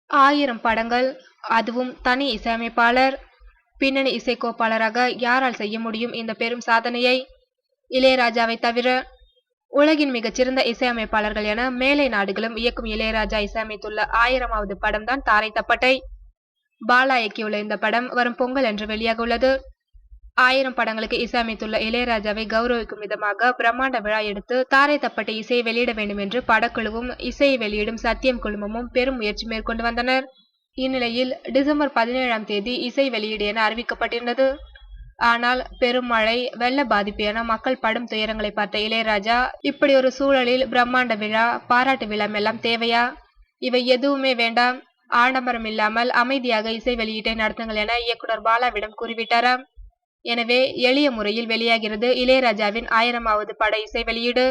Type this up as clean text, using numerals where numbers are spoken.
1000 படங்கள், அதுவும் தனி இசையமைப்பாளர், பின்னணி இசைக்கோப்பாளராக யாரால் செய்ய முடியும் இந்த பெரும் சாதனையை? இளையராஜாவை தவிர. உலகின் மிகச்சிறந்த இசையமைப்பாளர்கள் என மேலை நாடுகளும் இயக்கும் இளையராஜா இசையமைத்துள்ள 1000வது படம் தான் தாரை தப்பட்டை. பாலா இயக்கியுள்ள இந்த படம் வரும் பொங்கல் அன்று வெளியாக உள்ளது. 1000 படங்களுக்கு இசையமைத்துள்ள இளையராஜாவை கௌரவிக்கும் விதமாக பிரம்மாண்ட விழா எடுத்து தாரை தப்பட்டை இசையை வெளியிட வேண்டும் என்று படக்குழுவும் இசையை வெளியிடும் சத்தியம் குழுமமும் பெரும் முயற்சி மேற்கொண்டு வந்தனர். இந்நிலையில் டிசம்பர் 17ஆம் தேதி இசை வெளியீடு என அறிவிக்கப்பட்டிருந்தது. ஆனால் பெரும் மழை, வெள்ள பாதிப்பு என மக்கள் படும் துயரங்களை பார்த்த இளையராஜா, இப்படி ஒரு சூழலில் பிரம்மாண்ட விழா, பாராட்டு விழா எல்லாம் தேவையா? இவை எதுவுமே வேண்டாம், ஆடம்பரம் இல்லாமல் அமைதியாக இசை வெளியீட்டை நடத்துங்கள் என இயக்குனர் பாலாவிடம் கூறிவிட்டாராம். எனவே எளிய முறையில் வெளியாகிறது இளையராஜாவின் 1000வது பட இசை வெளியீடு.